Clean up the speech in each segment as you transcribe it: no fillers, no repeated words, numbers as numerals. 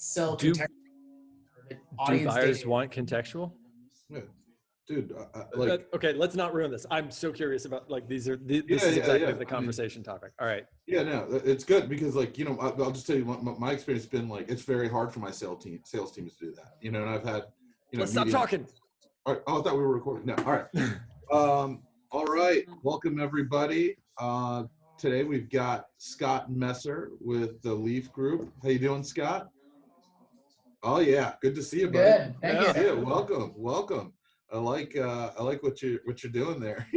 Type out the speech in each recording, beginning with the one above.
sell Do buyers data. want contextual? Yeah. Dude, like, okay, let's not ruin this. I'm so curious about, like, this is exactly the conversation topic. All right. Yeah, no, it's good because, like, you know, I'll just tell you my experience has been, like, it's very hard for my sales teams to do that, you know, and I've had, you know, let's stop talking. All right. Oh, I thought we were recording. No. All right. All right. Welcome everybody. Today we've got Scott Messer with the Leaf Group. How you doing, Scott? Oh yeah, good to see you, buddy. Good. Thank you. Yeah, welcome. I like what you're doing there.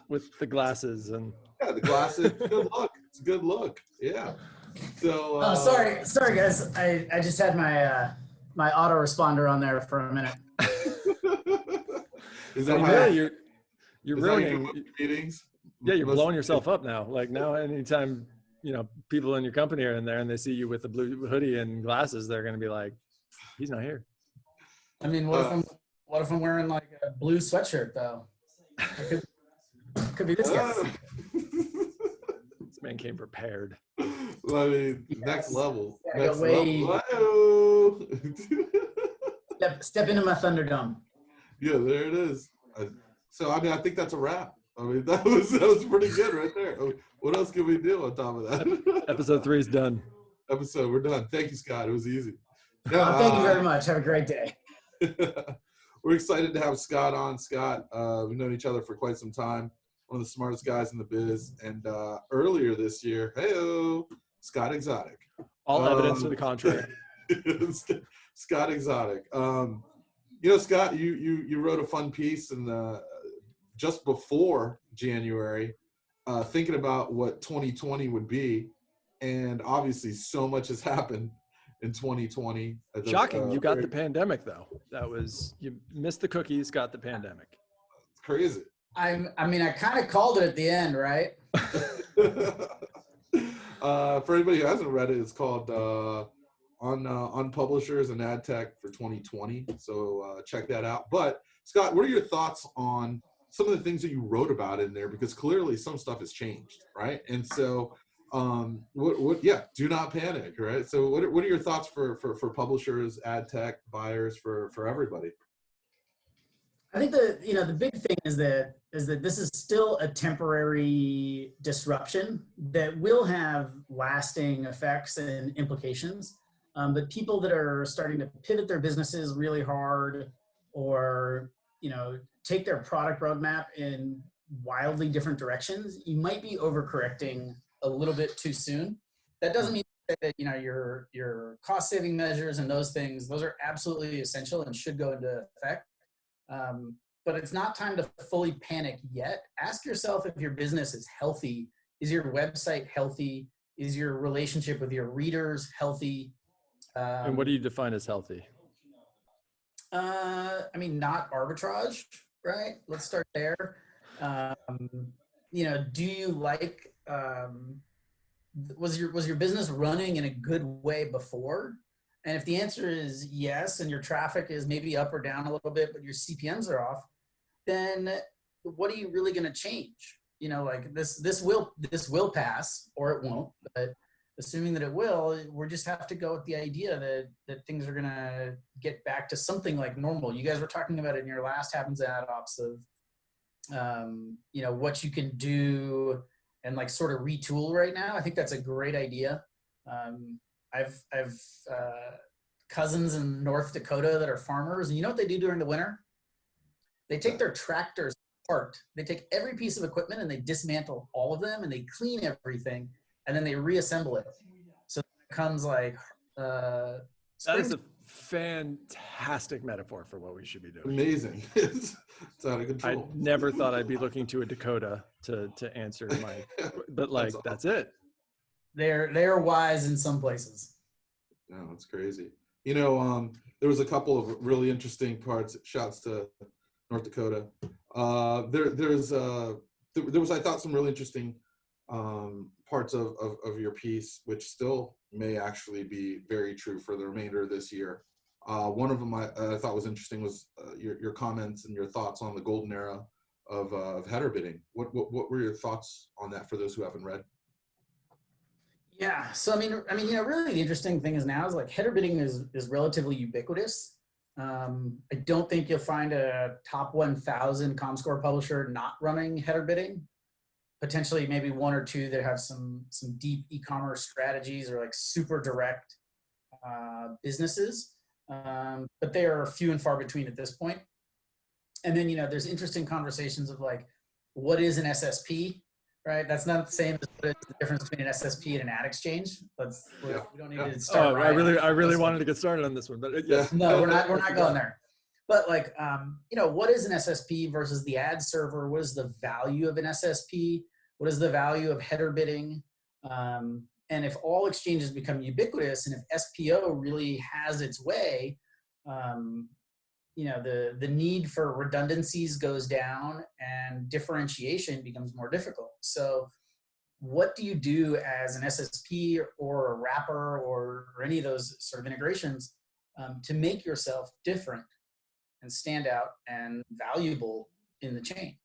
with the glasses and yeah, the glasses. Good look. It's a good look. Yeah. So. Sorry, guys. I just had my autoresponder on there for a minute. Is that really you're ruining meetings? Yeah, you're blowing yourself up now. Like now, anytime you know people in your company are in there and they see you with the blue hoodie and glasses, they're going to be like, "He's not here." I mean, what if I'm wearing like a blue sweatshirt though? Could be this guy. This man came prepared. I mean, next level. Yeah, Next level. Step into my Thunderdome. Yeah, there it is. So I mean, I think that's a wrap. I mean, that was pretty good right there. What else can we do on top of that? Episode 3 is done. We're done. Thank you, Scott. It was easy. No, thank you very much. Have a great day. We're excited to have Scott on. Scott, we've known each other for quite some time. One of the smartest guys in the biz. And earlier this year, hey-o, Scott Exotic. All evidence to the contrary. Scott Exotic. You know, Scott, you wrote a fun piece in just before January, thinking about what 2020 would be, and obviously so much has happened in 2020. Shocking, you got the pandemic though. You missed the cookies, got the pandemic. It's crazy. I mean, I kind of called it at the end, right? For anybody who hasn't read it, it's called on Publishers and Ad Tech for 2020. So check that out. But Scott, what are your thoughts on some of the things that you wrote about in there? Because clearly some stuff has changed, right? And so, do not panic, right? So what are your thoughts for publishers, ad tech, buyers, for everybody? I think the big thing is that this is still a temporary disruption that will have lasting effects and implications. But people that are starting to pivot their businesses really hard, or take their product roadmap in wildly different directions, you might be overcorrecting a little bit too soon. That doesn't mean that your cost saving measures and those are absolutely essential and should go into effect. But it's not time to fully panic yet. Ask yourself if your business is healthy. Is your website healthy? Is your relationship with your readers healthy? And what do you define as healthy? I mean, not arbitrage, right? Let's start there. Do you like, was your business running in a good way before? And if the answer is yes, and your traffic is maybe up or down a little bit, but your CPMs are off, then what are you really going to change? Like this will pass, or it won't, but assuming that it will, we just have to go with the idea that things are going to get back to something like normal. You guys were talking about it in your last Happens Ad Ops of, what you can do and like sort of retool right now. I think that's a great idea. I've cousins in North Dakota that are farmers, and you know what they do during the winter? They take their tractors apart. They take every piece of equipment and they dismantle all of them and they clean everything, and then they reassemble it. So it comes like that is a fantastic metaphor for what we should be doing. Amazing. It's out of control. I never thought I'd be looking to a Dakota to answer but like that's it. They're wise in some places. No, it's crazy. There was a couple of really interesting parts. Shouts to North Dakota. There was, I thought, some really interesting parts of your piece, which still may actually be very true for the remainder of this year. One of them I thought was interesting was your comments and your thoughts on the golden era of header bidding. What were your thoughts on that for those who haven't read? Yeah. So really the interesting thing is now is like header bidding is relatively ubiquitous. I don't think you'll find a top 1,000 ComScore publisher not running header bidding. Potentially maybe one or two that have some deep e-commerce strategies or like super direct businesses, but they are few and far between at this point. And then there's interesting conversations of like, what is an SSP, right? That's not the same as what is the difference between an SSP and an ad exchange. We don't need to start. I really wanted to get started on this one, but yes. No, we're not going there. But like, what is an SSP versus the ad server? What is the value of an SSP? What is the value of header bidding? And if all exchanges become ubiquitous, and if SPO really has its way, the need for redundancies goes down and differentiation becomes more difficult. So what do you do as an SSP or a wrapper or any of those sort of integrations to make yourself different and stand out and valuable in the chain?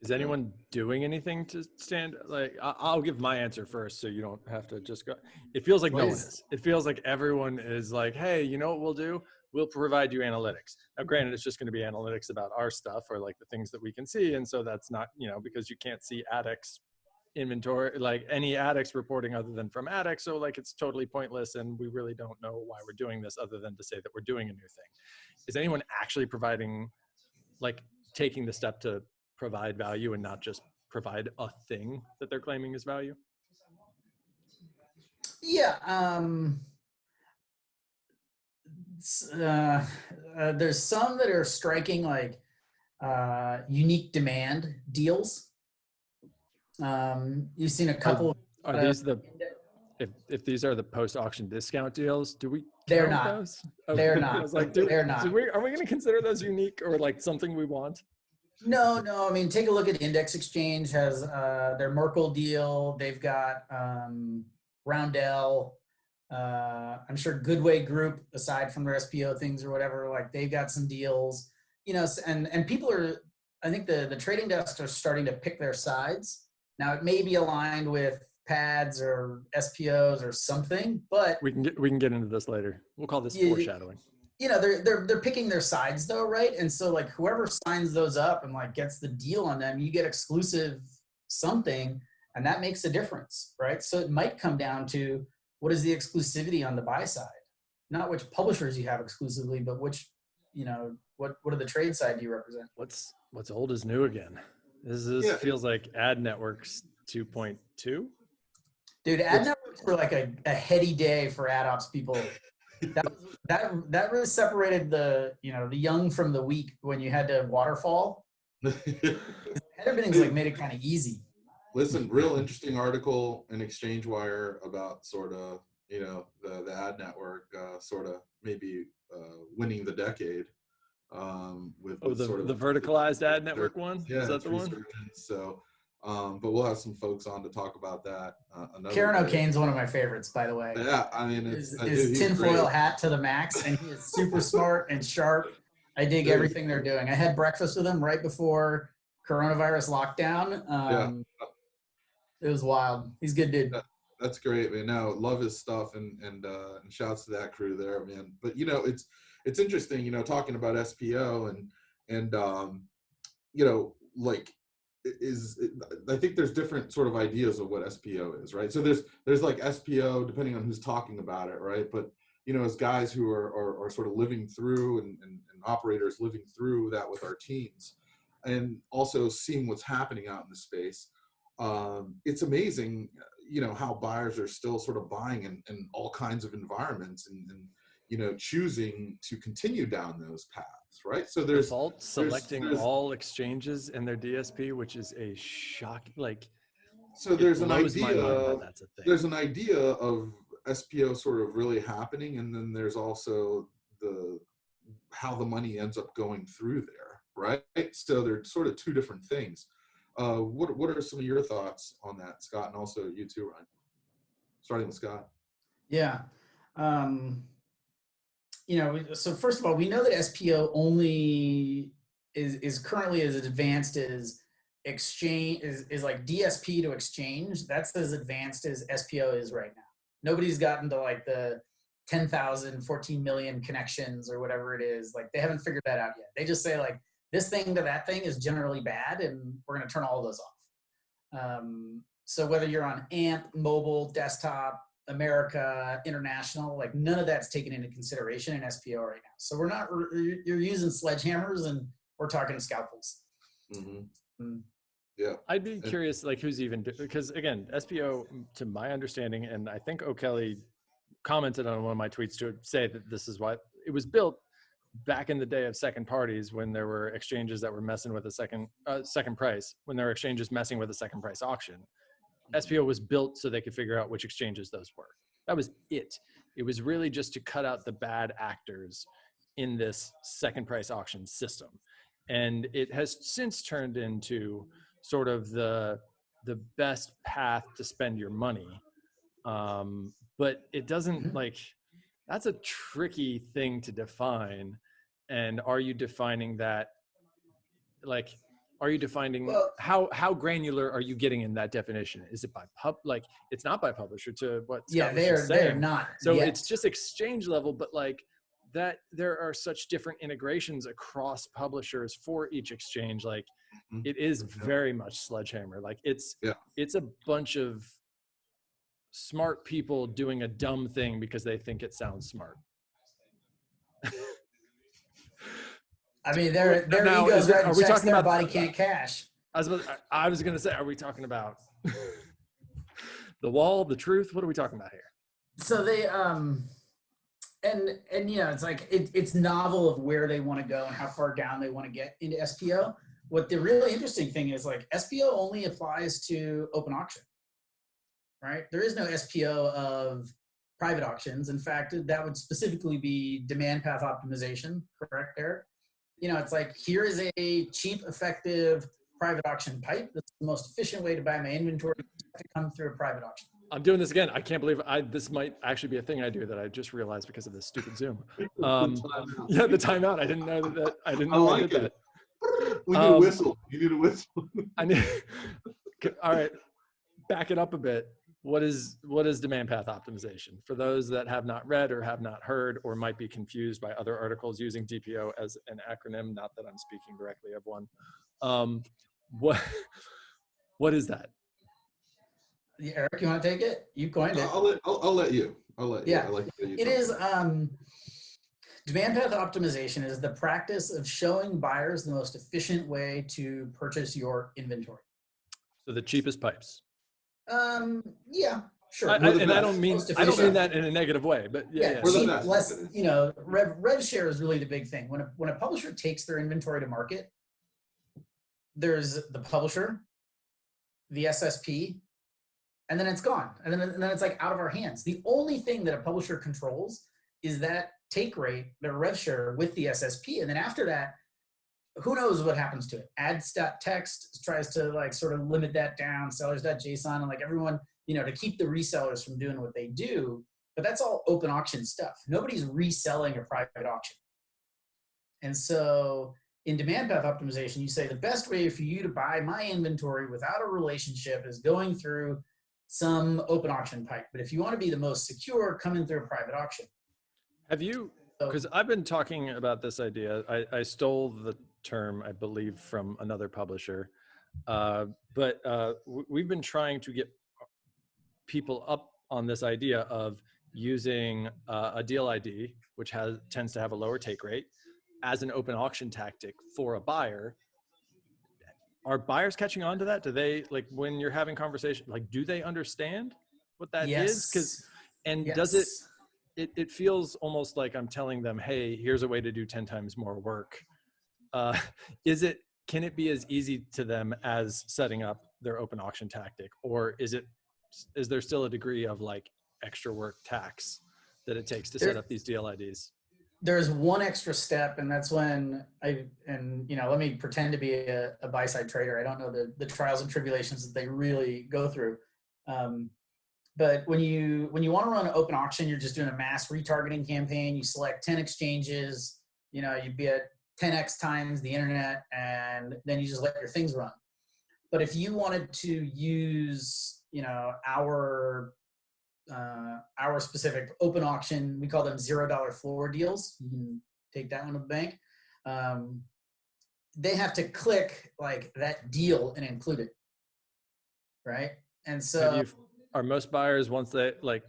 Is anyone doing anything to stand? Like, I'll give my answer first, so you don't have to just go. It feels like no one is. It feels like everyone is like, hey, you know what we'll do? We'll provide you analytics. Now, granted, it's just going to be analytics about our stuff or like the things that we can see. And so that's not, because you can't see AdX inventory, like any AdX reporting other than from AdX. So like, it's totally pointless. And we really don't know why we're doing this other than to say that we're doing a new thing. Is anyone actually providing, like taking the step to provide value and not just provide a thing that they're claiming is value? Yeah. There's some that are striking like unique demand deals. You've seen a couple. Are these the, if these are the post-auction discount deals, do we they're count not. those? They're not. I was like, they're not. Are we going to consider those unique or like something we want? No. I mean, take a look at Index Exchange has their Merkle deal. They've got Roundel. I'm sure Goodway Group, aside from their SPO things or whatever, like they've got some deals, and people are, I think the trading desks are starting to pick their sides. Now it may be aligned with pads or SPOs or something, but we can get into this later. We'll call this foreshadowing. They're picking their sides though, right? And so like whoever signs those up and like gets the deal on them, you get exclusive something, and that makes a difference, right? So it might come down to what is the exclusivity on the buy side, not which publishers you have exclusively, but which, what are the trade side you represent? What's old is new again. This feels like ad networks 2.2. Dude, ad networks were like a heady day for ad ops people. That really separated the young from the weak when you had to waterfall. Header bidding's like made it kind of easy. Listen, real interesting article in Exchange Wire about sort of, the ad network sort of maybe winning the decade with sort of the verticalized ad network one. Yeah, is that the one? So, but we'll have some folks on to talk about that. Karen O'Kane's one of my favorites, by the way. Yeah, I mean, his tinfoil hat to the max, and he is super smart and sharp. I dig everything they're doing. I had breakfast with him right before coronavirus lockdown. It was wild. He's a good dude. That's great, man. No, love his stuff, and shouts to that crew there, man. But it's interesting, talking about SPO and like I think there's different sort of ideas of what SPO is, right? So there's like SPO depending on who's talking about it, right? But as guys who are sort of living through and operators living through that with our teams, and also seeing what's happening out in the space. It's amazing, how buyers are still sort of buying in all kinds of environments and choosing to continue down those paths, right? So there's default selecting all exchanges in their DSP, which is a shock. Like, so there's an idea. That's a thing. There's an idea of SPO sort of really happening, and then there's also how the money ends up going through there, right? So they're sort of two different things. What are some of your thoughts on that, Scott, and also you too, Ryan? Starting with Scott. Yeah. So first of all, we know that SPO only is currently as advanced as exchange is like DSP to exchange. That's as advanced as SPO is right now. Nobody's gotten to like the 10,000, 14 million connections or whatever it is. Like they haven't figured that out yet. They just say like this thing to that thing is generally bad and we're going to turn all of those off. So whether you're on AMP, mobile, desktop, America, international, like none of that's taken into consideration in SPO right now. So you're using sledgehammers and we're talking scalpels. Yeah. I'd be curious, like who's even, because again, SPO, to my understanding, and I think O'Kelly commented on one of my tweets to say that this is why it was built back in the day of second parties, when there were exchanges that were messing with a second price, when there were exchanges messing with a second price auction. SPO was built so they could figure out which exchanges those were. That was it. It was really just to cut out the bad actors in this second price auction system. And it has since turned into sort of the best path to spend your money. But it doesn't like, that's a tricky thing to define. And are you defining that, like, are you defining how granular are you getting in that definition? Is it by like it's not by publisher to what Scott was just saying. They're not. So yet. It's just exchange level, but like that there are such different integrations across publishers for each exchange. Like it is very much sledgehammer. Like it's a bunch of smart people doing a dumb thing because they think it sounds smart. I mean, their now, egos are we talking their about body can't cash. I was going to say, are we talking about the wall, the truth? What are we talking about here? So they, and you know, it's like, it's novel of where they want to go and how far down they want to get into SPO. What the really interesting thing is like SPO only applies to open auction, right? There is no SPO of private auctions. In fact, that would specifically be demand path optimization, correct, Eric? You know, it's like, here is a cheap, effective private auction pipe. That's the most efficient way to buy my inventory to come through a private auction. I'm doing this again. I can't believe this might actually be a thing I do that I just realized because of this stupid Zoom. Yeah, the timeout. I didn't know that. I didn't know I did that. We need a whistle. You need a whistle. All right, back it up a bit. What is demand path optimization? For those that have not read or have not heard or might be confused by other articles using DPO as an acronym, not that I'm speaking directly of one. What is that? Yeah, Eric, you want to take it? You coined it. I'll let you. Yeah, I like you. It is demand path optimization is the practice of showing buyers the most efficient way to purchase your inventory. So the cheapest pipes. Yeah, sure. I don't mean that in a negative way, but yeah. Cheap, less, you know, rev share is really the big thing. When a publisher takes their inventory to market, there's the publisher, the SSP, and then it's gone. And then it's like out of our hands. The only thing that a publisher controls is that take rate, their rev share with the SSP. And then after that, who knows what happens to it? Ads.text tries to like sort of limit that down, sellers.json, and like everyone, you know, to keep the resellers from doing what they do. But that's all open auction stuff. Nobody's reselling a private auction. And so in demand path optimization, you say the best way for you to buy my inventory without a relationship is going through some open auction pipe. But if you want to be the most secure, come in through a private auction. Have you, because I've been talking about this idea, I stole the term, I believe, from another publisher, but we've been trying to get people up on this idea of using a deal ID, which tends to have a lower take rate, as an open auction tactic for a buyer. Are buyers catching on to that? Do they, like, when you're having conversation, like, do they understand what that is? Does it feels almost like I'm telling them, hey, here's a way to do 10 times more work. Can it be as easy to them as setting up their open auction tactic? Or is there still a degree of like extra work tax that it takes to set up these deal IDs? There's one extra step, and that's when let me pretend to be a buy-side trader. I don't know the trials and tribulations that they really go through. But when you want to run an open auction, you're just doing a mass retargeting campaign. You select 10 exchanges, you know, you'd be at 10x times the internet, and then you just let your things run. But if you wanted to use, you know, our our specific open auction, we call them $0 floor deals. You can take that one to the bank. They have to click like that deal and include it, right? And so are most buyers, once they like,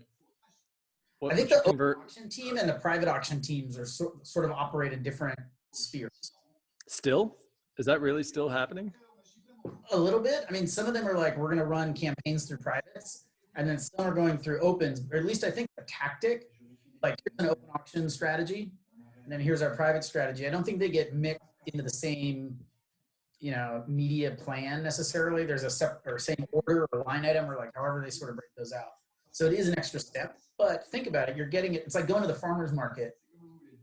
I think the open auction team and the private auction teams are sort of operate in different spheres. Still? Is that really still happening? A little bit. I mean, some of them are like, we're going to run campaigns through privates, and then some are going through opens, or at least I think the tactic, like here's an open auction strategy, and then here's our private strategy. I don't think they get mixed into the same, you know, media plan necessarily. There's a separate or same order or line item, or like however they sort of break those out. So it is an extra step, but think about it. You're getting it. It's like going to the farmer's market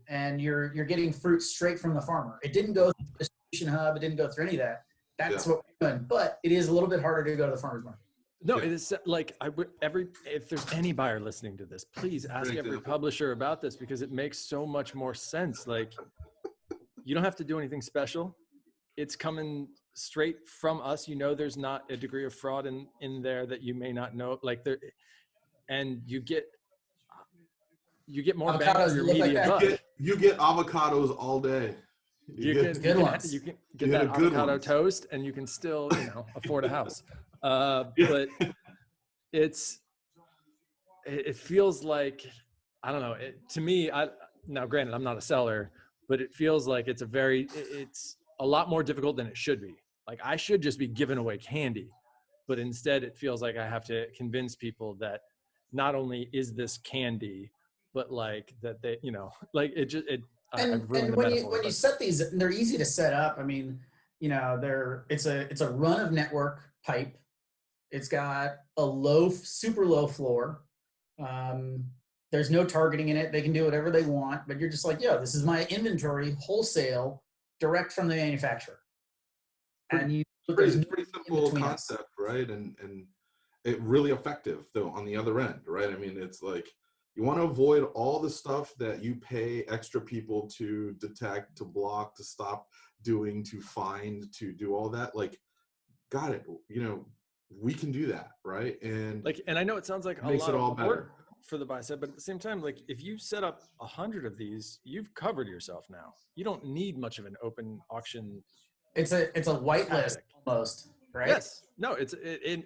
and you're getting fruit straight from the farmer. It didn't go through the distribution hub. It didn't go through any of that. That's what we're doing, but it is a little bit harder to go to the farmer's market. No, it is like if there's any buyer listening to this, please ask every publisher about this, because it makes so much more sense. Like, you don't have to do anything special. It's coming straight from us. You know, there's not a degree of fraud in there that you may not know. Like there, and you get more bang for your media buck. You get avocados all day. You can get that avocado toast, and you can still, you know, afford a house. But it feels like, I don't know. To me, now granted, I'm not a seller, but it feels like it's a lot more difficult than it should be. Like, I should just be giving away candy, but instead it feels like I have to convince people that not only is this candy, but like that they, you know, like and when you set these, they're easy to set up. I mean, you know, it's a run of network pipe. It's got a super low floor. There's no targeting in it. They can do whatever they want, but you're just like, yo, this is my inventory wholesale direct from the manufacturer. And pretty simple concept, right? And it really effective though on the other end, right? I mean, it's like, you want to avoid all the stuff that you pay extra people to detect, to block, to stop doing, to find, to do all that. Like, got it. You know, we can do that, right? And I know it sounds like a lot of work for the buy side, but at the same time, like, if you set up 100 of these, you've covered yourself now. You don't need much of an open auction. It's a whitelist almost. Right? Yes. No, it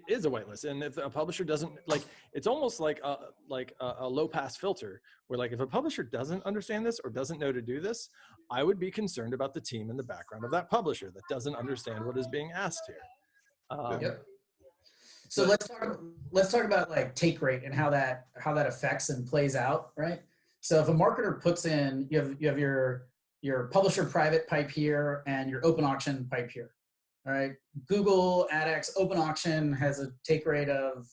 is a whitelist. And if a publisher doesn't, like, it's almost like a low pass filter where, like, if a publisher doesn't understand this or doesn't know to do this, I would be concerned about the team in the background of that publisher that doesn't understand what is being asked here. Yep. So let's talk about like take rate and how that affects and plays out, right? So if a marketer puts in, you have your publisher private pipe here and your open auction pipe here. All right, Google AdX open auction has a take rate of,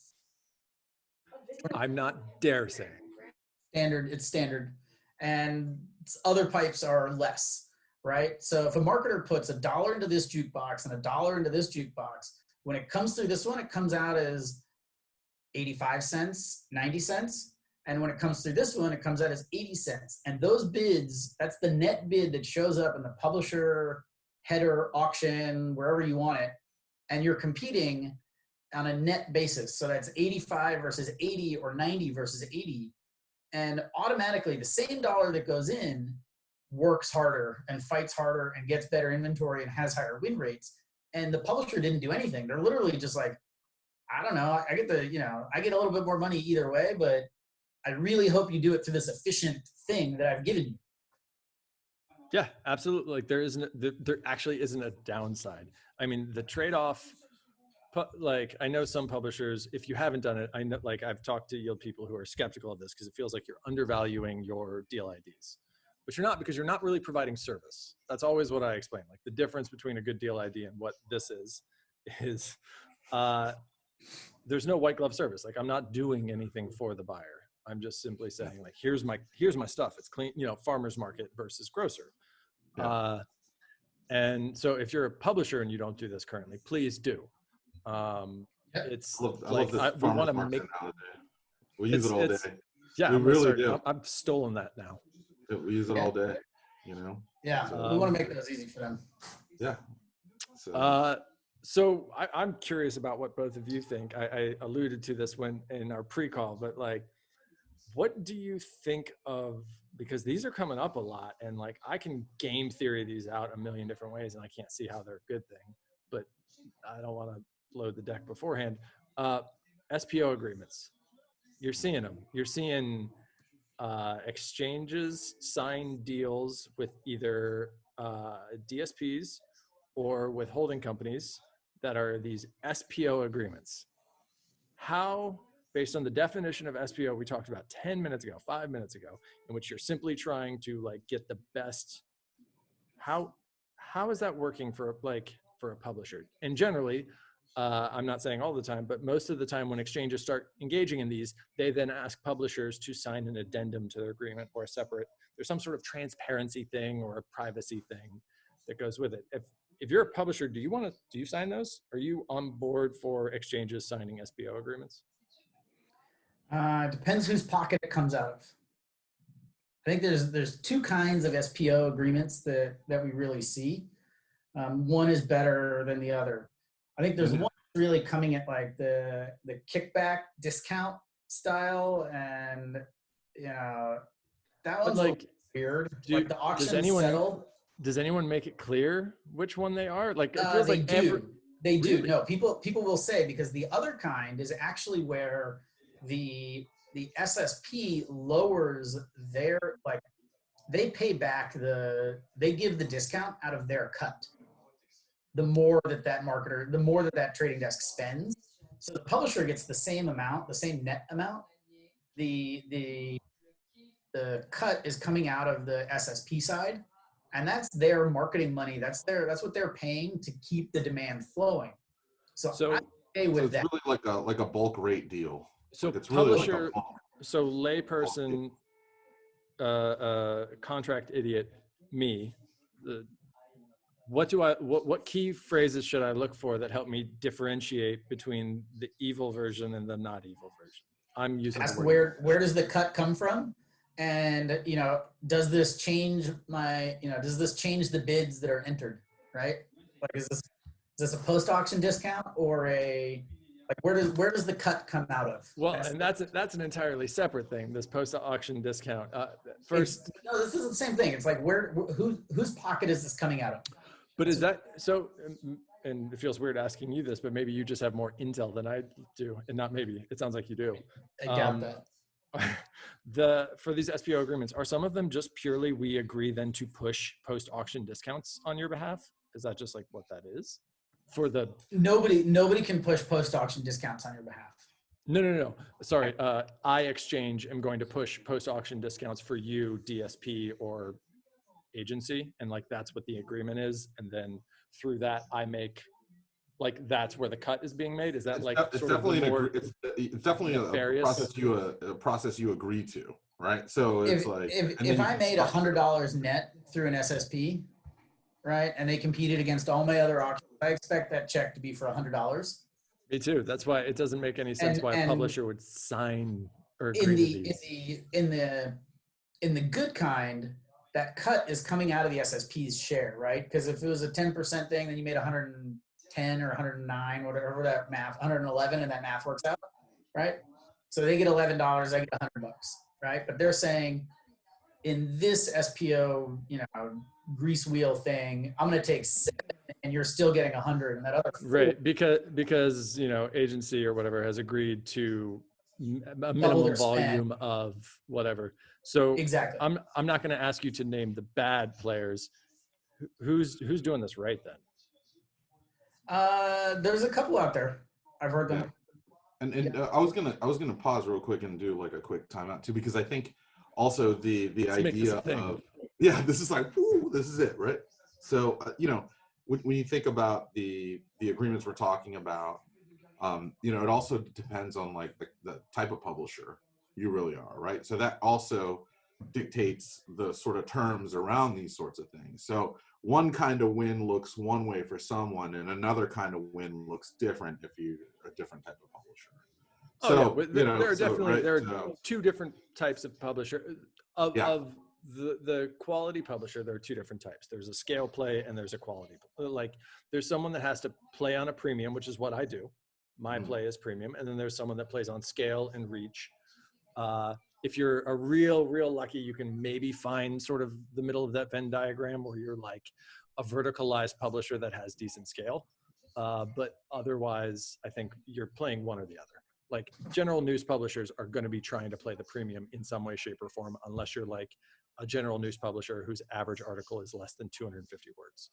I'm not dare saying. Standard, it's standard. And other pipes are less, right? So if a marketer puts $1 into this jukebox and $1 into this jukebox, when it comes through this one, it comes out as 85 cents, 90 cents. And when it comes through this one, it comes out as 80 cents. And those bids, that's the net bid that shows up in the publisher header auction, wherever you want it, and you're competing on a net basis. So that's 85 versus 80 or 90 versus 80. And automatically the same dollar that goes in works harder and fights harder and gets better inventory and has higher win rates. And the publisher didn't do anything. They're literally just like, I don't know, I get a little bit more money either way, but I really hope you do it through this efficient thing that I've given you. Yeah, absolutely. Like, there actually isn't a downside. I mean, the trade-off, like, I know some publishers, if you haven't done it, I know, like, I've talked to yield people who are skeptical of this because it feels like you're undervaluing your deal IDs, but you're not, because you're not really providing service. That's always what I explain. Like, the difference between a good deal ID and what this is there's no white glove service. Like, I'm not doing anything for the buyer. I'm just simply saying, like, here's my stuff. It's clean, you know, farmer's market versus grocer. Yeah. And so if you're a publisher and you don't do this currently, please do. It's we want to make, we use it all day. Yeah, we really do. I've stolen that now. We use it all day, you know? Yeah, we want to make those easy for them. Yeah. So I'm curious about what both of you think. I alluded to this when in our pre-call, but like, what do you think of, because these are coming up a lot, and like I can game theory these out a million different ways, and I can't see how they're a good thing, but I don't want to load the deck beforehand. SPO agreements, you're seeing them. You're seeing exchanges sign deals with either DSPs or with holding companies that are these SPO agreements. How, based on the definition of SPO we talked about 10 minutes ago, 5 minutes ago, in which you're simply trying to like get the best, how is that working for a publisher? And generally, I'm not saying all the time, but most of the time when exchanges start engaging in these, they then ask publishers to sign an addendum to their agreement or a separate, there's some sort of transparency thing or a privacy thing that goes with it. If you're a publisher, do you sign those? Are you on board for exchanges signing SPO agreements? Depends whose pocket it comes out of. I think there's two kinds of SPO agreements that we really see. One is better than the other. I think there's one really coming at like the kickback discount style, and that one's like weird. Like the auction settled. Does anyone make it clear which one they are? Like it feels they like do. They do. Really? No, people will say, because the other kind is actually where the SSP lowers their, like, they pay back they give the discount out of their cut. The more that trading desk spends. So the publisher gets the same amount, the same net amount. The cut is coming out of the SSP side, and that's their marketing money. That's what they're paying to keep the demand flowing. So I'm okay with that. It's really like a bulk rate deal. So like it's publisher, really like so layperson, contract idiot, me. What key phrases should I look for that help me differentiate between the evil version and the not evil version? I'm using ask where does the cut come from, and does this change the bids that are entered, right? Like is this a post auction discount or where does the cut come out of? Well, and that's an entirely separate thing. This post auction discount. First, no, this is the same thing. It's like whose pocket is this coming out of? But is that so? And it feels weird asking you this, but maybe you just have more intel than I do, and not maybe. It sounds like you do. I doubt that. For these SPO agreements, are some of them just purely we agree then to push post auction discounts on your behalf? Is that just like what that is? For the nobody can push post auction discounts on your behalf. No. Sorry, I exchange am going to push post auction discounts for you, DSP or agency, and like that's what the agreement is, and then through that I make, like, that's where the cut is being made. Is that it's definitely a process you agree to, right? So it's if I made $100 net through an SSP, right, and they competed against all my other auctions, I expect that check to be for $100. Me too. That's why it doesn't make any sense why a publisher would sign or agree to these. In the good kind, that cut is coming out of the SSP's share, right? Because if it was a 10% thing, then you made 110 or 109, whatever that math, 111, and that math works out, right? So they get $11, I get $100, right? But they're saying in this SPO, grease wheel thing, I'm going to take 7, and you're still getting 100, and that other 4, right? Because agency or whatever has agreed to a minimum volume of whatever. So exactly. I'm not going to ask you to name the bad players. Who's doing this right then? There's a couple out there. I've heard them. Yeah. I was gonna pause real quick and do like a quick timeout too, because I think also the idea of this is like, woo, this is it, right? So when you think about the agreements we're talking about, it also depends on like the type of publisher you really are, right? So that also dictates the sort of terms around these sorts of things. So one kind of win looks one way for someone, and another kind of win looks different if you're a different type of publisher. There are two different types of publisher of the quality publisher, there are two different types. There's a scale play and there's a quality. Like there's someone that has to play on a premium, which is what I do. My play is premium. And then there's someone that plays on scale and reach. If you're a real lucky, you can maybe find sort of the middle of that Venn diagram where you're like a verticalized publisher that has decent scale. But otherwise, I think you're playing one or the other. Like general news publishers are going to be trying to play the premium in some way, shape, or form, unless you're like a general news publisher whose average article is less than 250 words.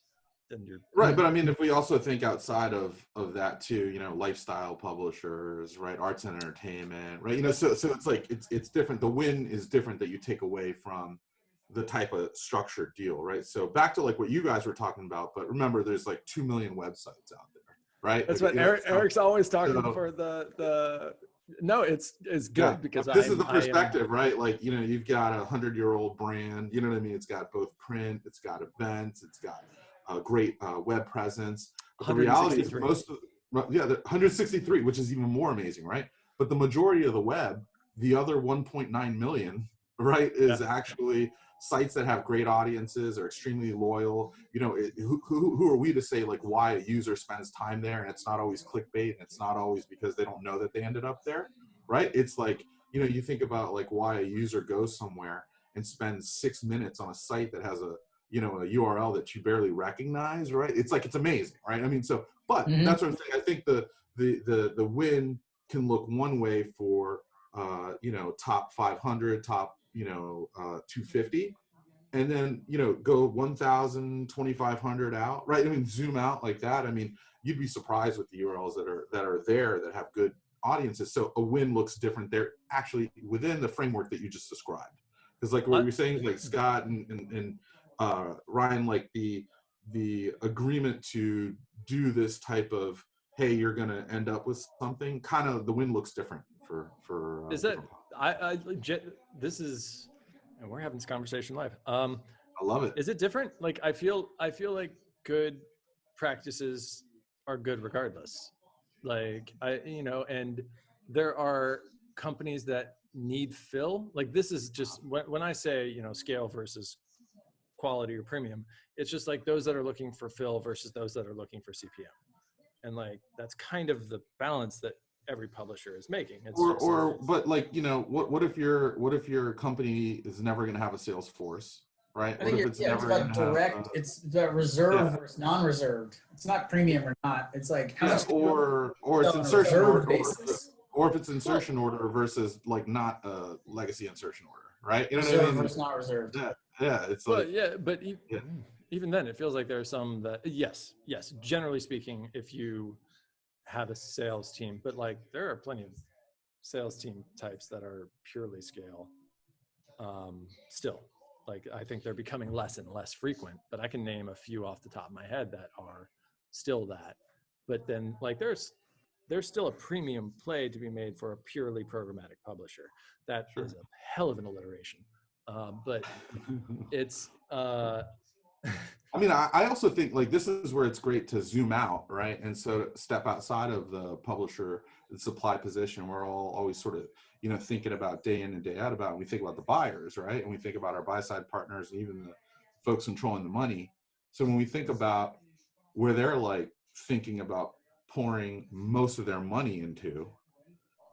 Then you're right. But I mean, if we also think outside of that too, you know, lifestyle publishers, right, arts and entertainment, right, you know, so it's like it's different. The win is different that you take away from the type of structured deal, right? So back to like what you guys were talking about, but remember, there's like 2 million websites out there. Right. That's like, what Eric's always talking for the. No, it's good because this is the perspective, right? Like, you know, you've got a 100-year-old brand. You know what I mean? It's got both print, it's got events, it's got a great web presence. But the reality is most of the 163, which is even more amazing, right? But the majority of the web, the other 1.9 million, right, is actually sites that have great audiences, are extremely loyal. You know, who are we to say like why a user spends time there? And it's not always clickbait, and it's not always because they don't know that they ended up there, right? It's like, you know, you think about like why a user goes somewhere and spends 6 minutes on a site that has a, you know, a URL that you barely recognize, right? It's like, it's amazing, right? I mean, so, but that's what I'm saying. I think the win can look one way for you know, top 500, top, you know, 250, and then, you know, go 1,000, 2,500 out, right? I mean, zoom out like that. I mean, you'd be surprised with the URLs that are there that have good audiences. So a win looks different there, actually, within the framework that you just described. Because like what you were saying, like Scott and Ryan, like the agreement to do this type of, hey, you're going to end up with something, kind of the win looks different for is that I legit, this is, and we're having this conversation live. I love it. Is it different? Like I feel like good practices are good regardless. Like you know, and there are companies that need fill. Like this is just when I say, you know, scale versus quality or premium, it's just like those that are looking for fill versus those that are looking for CPM. And like that's kind of the balance that every publisher is making. It's but like, you know, what if your company is never going to have a sales force, right? I think it's about direct. It's about reserved versus non-reserved. It's not premium or not. It's like how much or it's insertion order, or if it's insertion order versus like not a legacy insertion order, right? You know what I mean? Versus not reserved. Yeah, it's like even then, it feels like there are some that yes, generally speaking, if you have a sales team, but like there are plenty of sales team types that are purely scale. Still, like I think they're becoming less and less frequent, but I can name a few off the top of my head that are still that. But then like there's still a premium play to be made for a purely programmatic publisher. That is a hell of an alliteration. But it's I mean, I also think like this is where it's great to zoom out, right? And so step outside of the publisher, the supply position. We're all always sort of, you know, thinking about day in and day out about, and we think about the buyers, right? And we think about our buy side partners and even the folks controlling the money. So when we think about where they're like thinking about pouring most of their money into,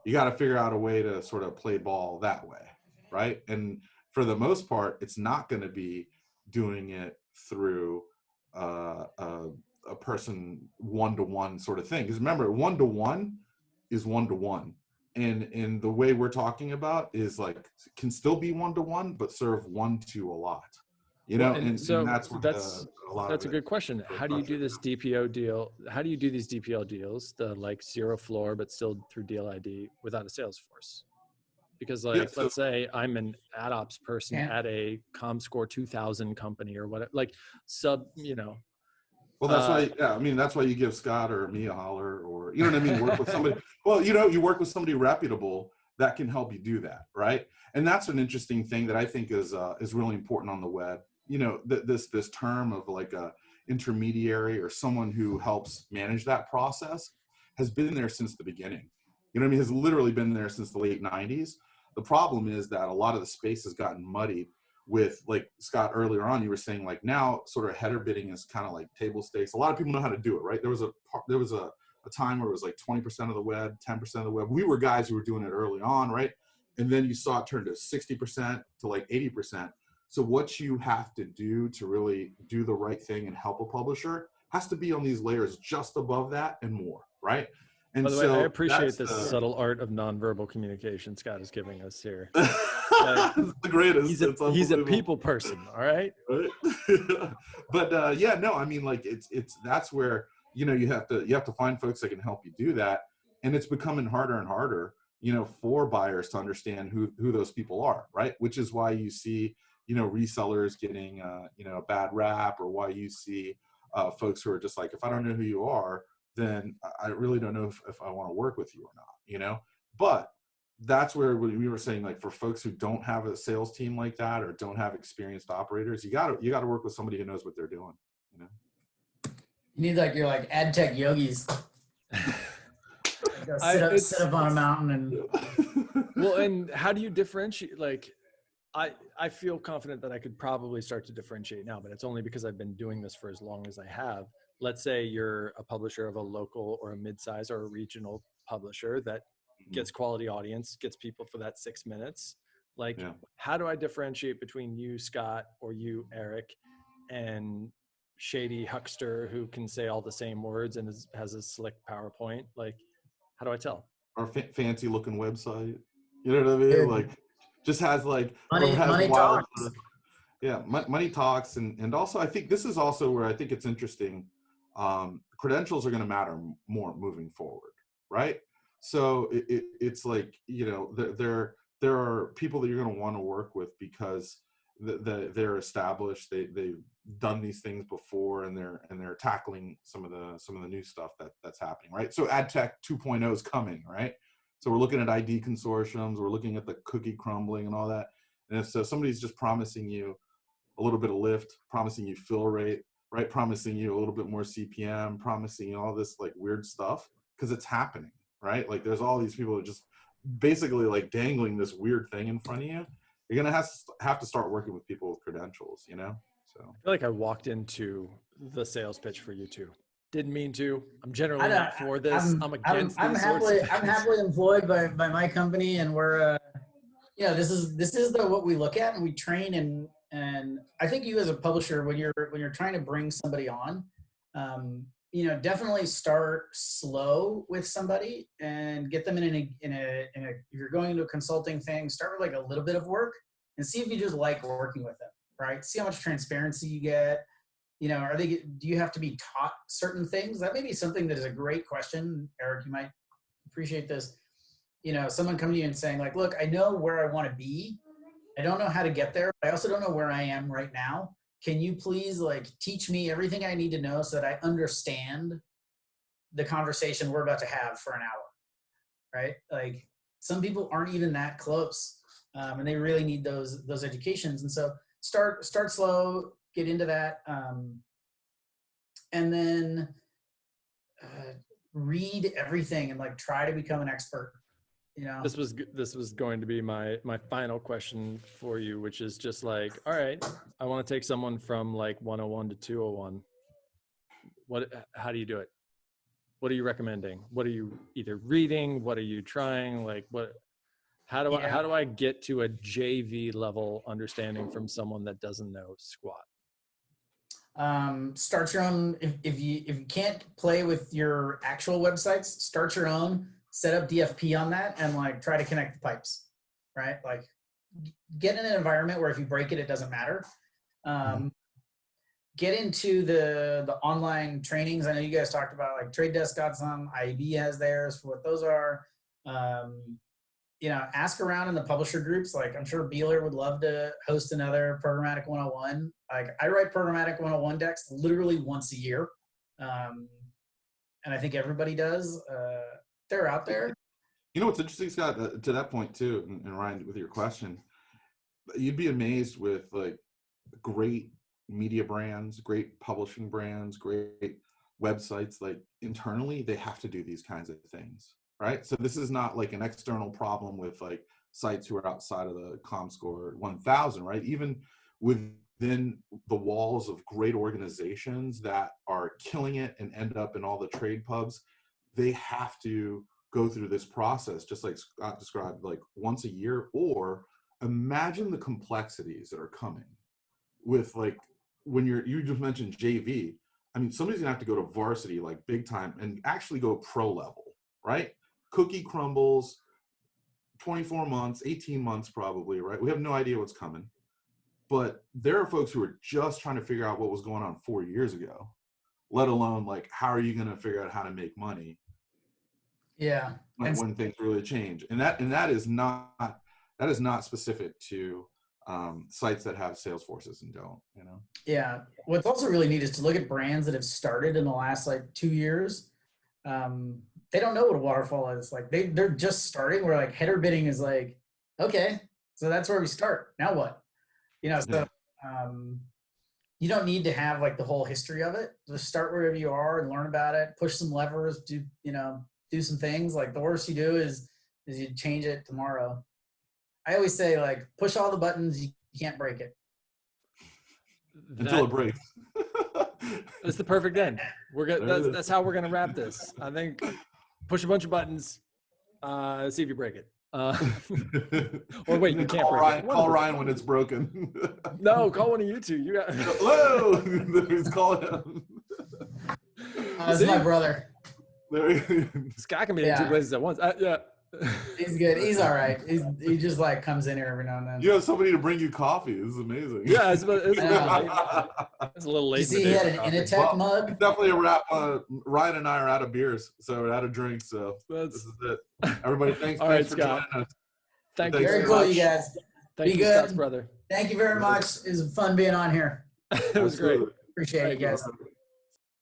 you got to figure out a way to sort of play ball that way, right? And for the most part, it's not going to be doing it through a person one-to-one sort of thing. Because remember, one-to-one is one-to-one. And the way we're talking about is like, can still be one-to-one, but serve one to a lot. You know, and that's a good question. How do you do this DPO deal? How do you do these DPO deals, the like zero floor, but still through deal ID without a sales force? Because like, let's say I'm an ad ops person at a ComScore 2000 company or whatever, like you know. Well, that's why, I mean, that's why you give Scott or me a holler, or, you know what I mean? Work with somebody, well, you know, you work with somebody reputable that can help you do that. Right. And that's an interesting thing that I think is really important on the web. You know, this term of like a intermediary or someone who helps manage that process has been there since the beginning. You know what I mean? Has literally been there since the late 90s. The problem is that a lot of the space has gotten muddied with, like Scott earlier on, you were saying like now sort of header bidding is kind of like table stakes. A lot of people know how to do it, right? There was a time where it was like 20% of the web, 10% of the web. We were guys who were doing it early on, right? And then you saw it turn to 60% to like 80%. So what you have to do to really do the right thing and help a publisher has to be on these layers just above that and more, right? And By the way, so I appreciate that's the subtle art of nonverbal communication Scott is giving us here. it's the greatest. He's a people person, all right? Right? But yeah, no, I mean, like it's that's where, you know, you have to find folks that can help you do that, and it's becoming harder and harder, you know, for buyers to understand who those people are, right? Which is why you see, you know, resellers getting you know, a bad rap, or why you see folks who are just like, if I don't know who you are, then I really don't know if I want to work with you or not, you know. But that's where we were saying, like, for folks who don't have a sales team like that, or don't have experienced operators, you got to work with somebody who knows what they're doing, you know. You need like your like ad tech yogis. Sit up on a mountain and. Well, and how do you differentiate? Like, I feel confident that I could probably start to differentiate now, but it's only because I've been doing this for as long as I have. Let's say you're a publisher of a local or a mid-size or a regional publisher that gets quality audience, gets people for that 6 minutes. Like, Yeah. how do I differentiate between you, Scott, or you, Eric, and shady huckster who can say all the same words and has a slick PowerPoint? Like, how do I tell? Our fancy looking website, you know what I mean? Dude. Like, just has like Money wild, talks. yeah, money talks. And also, I think this is also where I think it's interesting. Credentials are going to matter more moving forward, right? So it's like, you know, there are people that you're going to want to work with because they're established. They've done these things before, and they're tackling some of the new stuff that's happening, right? So ad tech 2.0 is coming, right? So we're looking at ID consortiums, we're looking at the cookie crumbling and all that. And if so somebody's just promising you a little bit of lift, promising you fill rate, right? Promising you a little bit more CPM, promising you all this like weird stuff, because it's happening, right? Like there's all these people that just basically like dangling this weird thing in front of you. You're gonna have to start working with people with credentials, you know? So I feel like I walked into the sales pitch for you too. Didn't mean to. I'm generally not for this. I'm against these sorts of things. I'm happily employed by my company, and we're you know, this is what we look at, and we train, and I think you as a publisher, when you're trying to bring somebody on, you know, definitely start slow with somebody and get them in a if you're going into a consulting thing, start with like a little bit of work and see if you just like working with them, right? See how much transparency you get. You know, do you have to be taught certain things? That may be something that is a great question. Eric, you might appreciate this. You know, someone coming to you and saying like, look, I know where I want to be. I don't know how to get there. But I also don't know where I am right now. Can you please like teach me everything I need to know so that I understand the conversation we're about to have for an hour, right? Like some people aren't even that close, and they really need those educations. And so start slow, get into that, and then read everything and like try to become an expert. You know, this was going to be my final question for you, which is just like, all right, I want to take someone from like 101 to 201. How do you do it? What are you recommending? What are you either reading? What are you trying? Like how do I get to a JV level understanding from someone that doesn't know squat? Start your own. If you can't play with your actual websites, start your own. Set up DFP on that and like try to connect the pipes, right? Like get in an environment where if you break it, it doesn't matter. Get into the online trainings. I know you guys talked about like Trade Desk got some, IAB has theirs for what those are. You know, ask around in the publisher groups. Like I'm sure Beeler would love to host another Programmatic 101. Like I write Programmatic 101 decks literally once a year. And I think everybody does. They're out there. You know what's interesting, Scott, to that point too, and Ryan, with your question, you'd be amazed with like great media brands, great publishing brands, great websites, like internally, they have to do these kinds of things, right? So this is not like an external problem with like sites who are outside of the ComScore 1000, right? Even within the walls of great organizations that are killing it and end up in all the trade pubs, they have to go through this process, just like Scott described, like once a year. Or imagine the complexities that are coming with, like, when you just mentioned JV. I mean, somebody's gonna have to go to varsity, like big time, and actually go pro level, right? Cookie crumbles, 24 months, 18 months probably, right? We have no idea what's coming. But there are folks who are just trying to figure out what was going on 4 years ago, let alone like, how are you gonna figure out how to make money? Yeah. When things really change. And that is not specific to sites that have sales forces and don't, you know? Yeah. What's also really neat is to look at brands that have started in the last like 2 years. They don't know what a waterfall is. Like they're just starting, where like header bidding is like, okay, so that's where we start. Now what? You know, so you don't need to have like the whole history of it. Just start wherever you are and learn about it, push some levers, do some things. Like the worst you do is you change it tomorrow. I always say, like, push all the buttons, you can't break it. Until it breaks. That's the perfect end. We're good. That's how we're gonna wrap this. I think push a bunch of buttons, see if you break it. Or wait, you can't break it. Call Ryan when it's broken. No, call one of you two. You got. Hello. He's calling him. That's my brother. Scott can be in two places at once. Yeah. He's good. He's all right. He just like comes in here every now and then. You have somebody to bring you coffee. This is amazing. Yeah, it's a little late. You see, he had an Initech mug. Definitely a wrap. Ryan and I are out of beers, so we're out of drinks. So this is it. Everybody, thanks for joining us. Thank you. Very cool, you guys. Thank you, Scott's brother. Thank you very much. It was fun being on here. It was great. Appreciate it, you guys.